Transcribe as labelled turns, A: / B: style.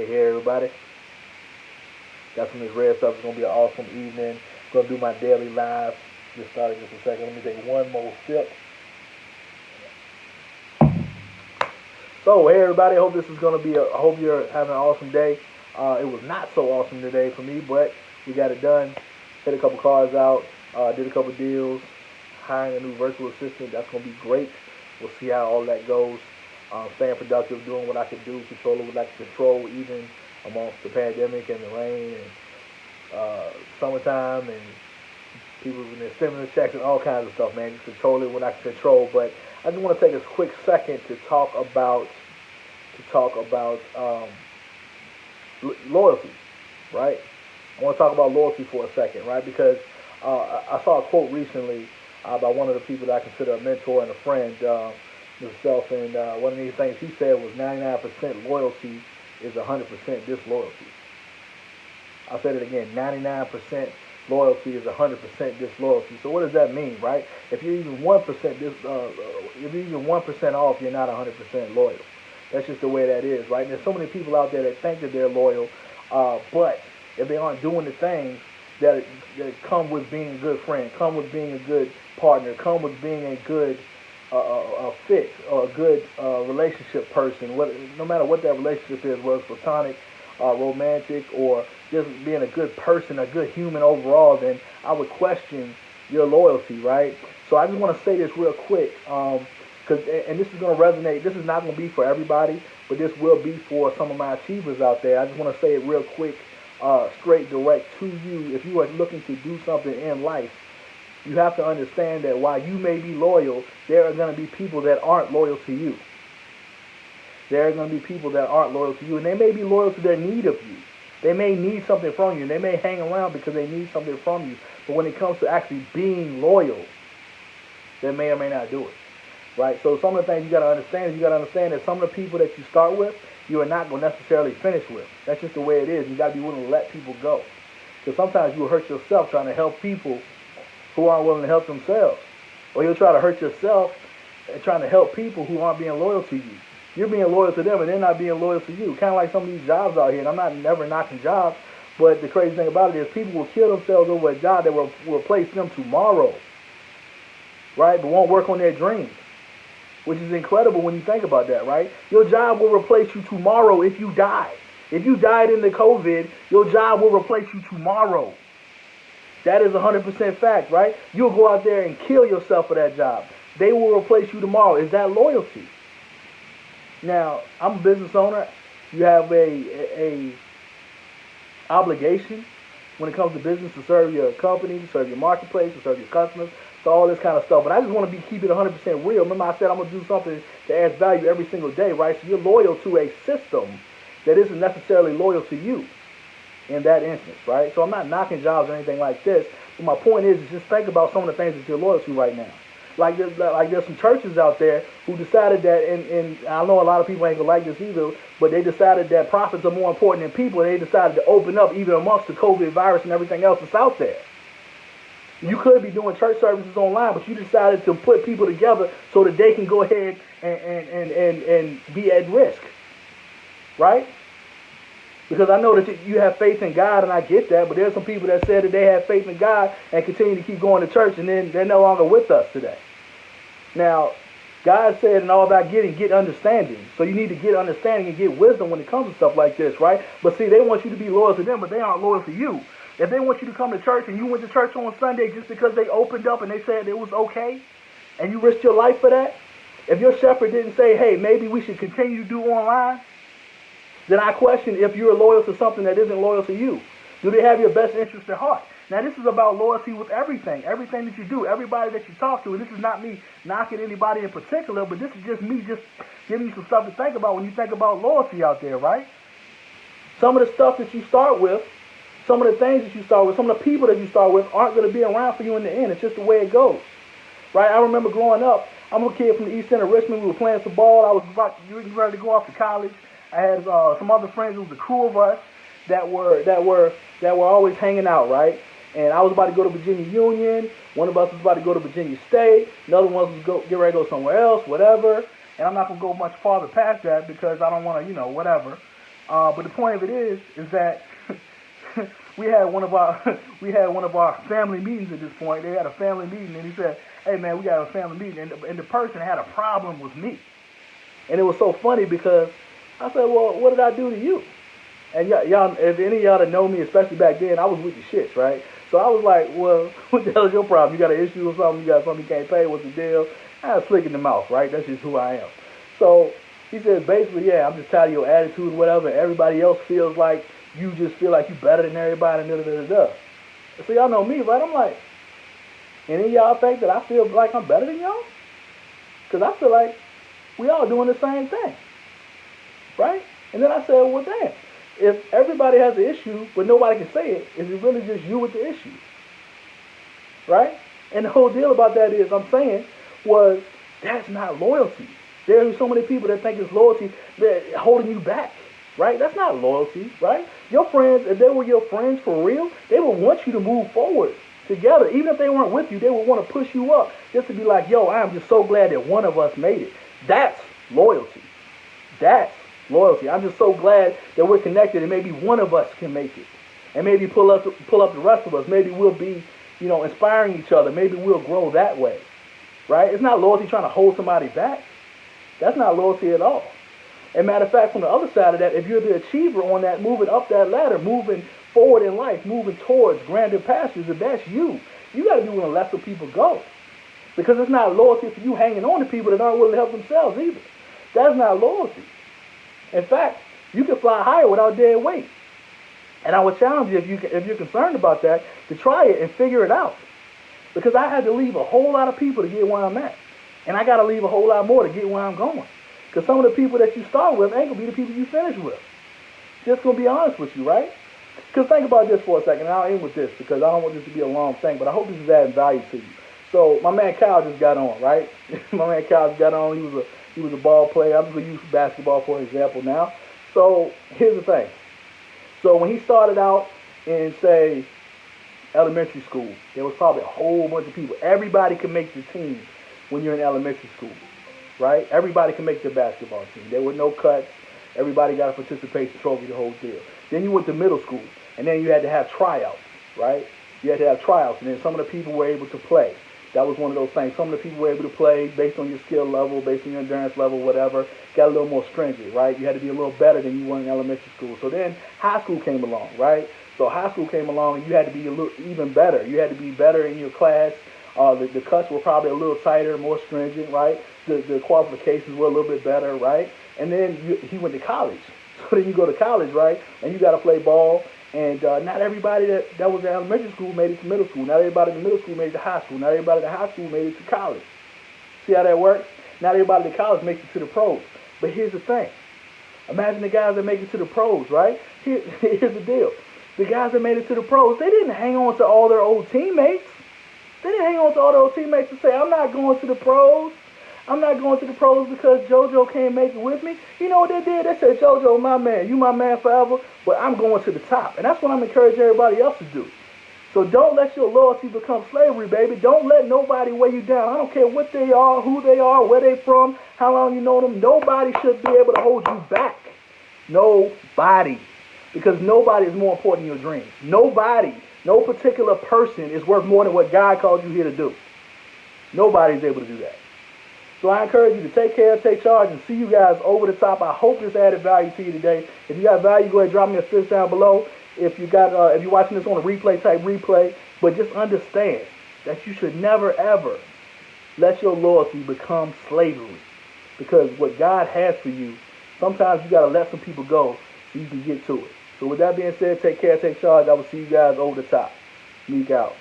A: Hey, everybody. Got some of this red stuff. It's going to be an awesome evening. Going to do my daily live. Just started just a second. Let me take one more sip. So, hey, everybody. I hope this is going to be I hope you're having an awesome day. It was not so awesome today for me, but we got it done. Hit a couple cars out. Did a couple deals. Hiring a new virtual assistant. That's going to be great. We'll see how all that goes. Staying productive, doing what I can do, controlling what I can control, even amongst the pandemic and the rain and summertime and people with their stimulus checks and all kinds of stuff, man. Just controlling what I can control. But I just want to take a quick second to talk about loyalty, right? I want to talk about loyalty for a second, right? Because I saw a quote recently by one of the people that I consider a mentor and a friend, himself, and one of the things he said was 99% loyalty is 100% disloyalty. I'll say it again, 99% loyalty is 100% disloyalty. So what does that mean, right? If you're even 1% if you're even 1% off, you're not 100% loyal. That's just the way that is, right? And there's so many people out there that think that they're loyal, but if they aren't doing the things that come with being a good friend, come with being a good partner, come with being a good a fit or a good relationship person, no matter what that relationship is, whether it's platonic, romantic, or just being a good person, a good human overall, then I would question your loyalty, right? So I just want to say this real quick, and this is going to resonate. This is not going to be for everybody, but this will be for some of my achievers out there. I just want to say it real quick, straight, direct to you. If you are looking to do something in life, you have to understand that while you may be loyal, there are going to be people that aren't loyal to you. There are going to be people that aren't loyal to you, and they may be loyal to their need of you. They may need something from you. They may hang around because they need something from you. But when it comes to actually being loyal, they may or may not do it. Right? So some of the things you got to understand is you got to understand that some of the people that you start with, you are not going to necessarily finish with. That's just the way it is. You got to be willing to let people go. Because sometimes you will hurt yourself trying to help people who aren't willing to help themselves. Or you'll try to hurt yourself and trying to help people who aren't being loyal to you. You're being loyal to them and they're not being loyal to you. Kind of like some of these jobs out here. And I'm not never knocking jobs, but the crazy thing about it is people will kill themselves over a job that will replace them tomorrow. Right? But won't work on their dreams. Which is incredible when you think about that, right? Your job will replace you tomorrow if you die. If you died in the COVID, your job will replace you tomorrow. That is 100% fact, right? You'll go out there and kill yourself for that job. They will replace you tomorrow. Is that loyalty? Now, I'm a business owner. You have a obligation when it comes to business to serve your company, to serve your marketplace, to serve your customers, to all this kind of stuff. But I just want to keep it 100% real. Remember I said I'm going to do something that adds value every single day, right? So you're loyal to a system that isn't necessarily loyal to you in that instance, right? So I'm not knocking jobs or anything like this. But my point is just think about some of the things that you're loyal to right now. Like there's some churches out there who decided that, and I know a lot of people ain't gonna like this either, but they decided that profits are more important than people, and they decided to open up even amongst the COVID virus and everything else that's out there. You could be doing church services online, but you decided to put people together so that they can go ahead and be at risk, right? Because I know that you have faith in God, and I get that, but there's some people that said that they have faith in God and continue to keep going to church, and then they're no longer with us today. Now, God said, and all about get understanding. So you need to get understanding and get wisdom when it comes to stuff like this, right? But see, they want you to be loyal to them, but they aren't loyal to you. If they want you to come to church and you went to church on Sunday just because they opened up and they said it was okay, and you risked your life for that, if your shepherd didn't say, hey, maybe we should continue to do online, then I question if you're loyal to something that isn't loyal to you. Do they have your best interest at heart? Now, this is about loyalty with everything that you do, everybody that you talk to. And this is not me knocking anybody in particular, but this is just me just giving you some stuff to think about when you think about loyalty out there, right? Some of the stuff that you start with, some of the things that you start with, some of the people that you start with aren't going to be around for you in the end. It's just the way it goes, right? I remember growing up, I'm a kid from the east end of Richmond. We were playing some ball. I was getting ready to go off to college. I had some other friends. It was a crew of us that were always hanging out, right? And I was about to go to Virginia Union. One of us was about to go to Virginia State. Another one was get ready to go somewhere else, whatever. And I'm not going to go much farther past that because I don't want to, whatever. But the point of it is that we had one of our family meetings at this point. They had a family meeting, and he said, "Hey man, we got a family meeting," and the person had a problem with me, and it was so funny because I said, "Well, what did I do to you?" And y'all, if any of y'all that know me, especially back then, I was with the shits, right? So I was like, "Well, what the hell is your problem? You got an issue or something? You got something you can't pay? What's the deal?" I was slick in the mouth, right? That's just who I am. So he said, basically, yeah, I'm just tired of your attitude, whatever. Everybody else feels like you just feel like you better than everybody, and da da da da. So y'all know me, right? I'm like, any of y'all think that I feel like I'm better than y'all? Because I feel like we all doing the same thing, right? And then I said, well, damn, if everybody has an issue but nobody can say it, is it really just you with the issue, right? And the whole deal about that is, I'm saying, was that's not loyalty. There are so many people that think it's loyalty, they're holding you back, right? That's not loyalty, right? Your friends, if they were your friends for real, they would want you to move forward together. Even if they weren't with you, they would want to push you up just to be like, yo, I am just so glad that one of us made it. That's loyalty. That's loyalty. I'm just so glad that we're connected and maybe one of us can make it. And maybe pull up the rest of us. Maybe we'll be, inspiring each other. Maybe we'll grow that way, right? It's not loyalty trying to hold somebody back. That's not loyalty at all. And matter of fact, from the other side of that, if you're the achiever on that, moving up that ladder, moving forward in life, moving towards grander pastures, if that's you, you got to be willing to let some people go. Because it's not loyalty for you hanging on to people that aren't willing to help themselves either. That's not loyalty. In fact, you can fly higher without dead weight. And I would challenge you, if you're concerned about that, to try it and figure it out. Because I had to leave a whole lot of people to get where I'm at. And I got to leave a whole lot more to get where I'm going. Because some of the people that you start with ain't going to be the people you finish with. Just going to be honest with you, right? Because think about this for a second, and I'll end with this because I don't want this to be a long thing, but I hope this is adding value to you. So my man Kyle just got on, right? My man Kyle just got on. He was a ball player. I'm just going to use basketball for an example now. So here's the thing. So when he started out in, say, elementary school, there was probably a whole bunch of people. Everybody can make the team when you're in elementary school, right? Everybody can make the basketball team. There were no cuts. Everybody got a participation trophy, the whole deal. Then you went to middle school, and then you had to have tryouts, right? You had to have tryouts, and then some of the people were able to play. That was one of those things. Some of the people were able to play based on your skill level, based on your endurance level, whatever. Got a little more stringent, right? You had to be a little better than you were in elementary school. So then high school came along, right? So high school came along, and you had to be a little even better. You had to be better in your class. The cuts were probably a little tighter, more stringent, right? The qualifications were a little bit better, right? And then he went to college. So then you go to college, right? And you got to play ball. And not everybody that was in elementary school made it to middle school. Not everybody in the middle school made it to high school. Not everybody in the high school made it to college. See how that works? Not everybody in college makes it to the pros. But here's the thing. Imagine the guys that make it to the pros, right? Here's the deal. The guys that made it to the pros, they didn't hang on to all their old teammates. They didn't hang on to all their old teammates and say, I'm not going to the pros. I'm not going to the pros because JoJo can't make it with me. You know what they did? They said, JoJo, my man, you my man forever, but I'm going to the top. And that's what I'm encouraging everybody else to do. So don't let your loyalty become slavery, baby. Don't let nobody weigh you down. I don't care what they are, who they are, where they from, how long you know them. Nobody should be able to hold you back. Nobody. Because nobody is more important than your dreams. Nobody, no particular person is worth more than what God called you here to do. Nobody's able to do that. So I encourage you to take care, take charge, and see you guys over the top. I hope this added value to you today. If you got value, go ahead and drop me a fist down below. If you're watching this on a replay, type replay. But just understand that you should never, ever let your loyalty become slavery. Because what God has for you, sometimes you got to let some people go so you can get to it. So with that being said, take care, take charge. I will see you guys over the top. Meek out.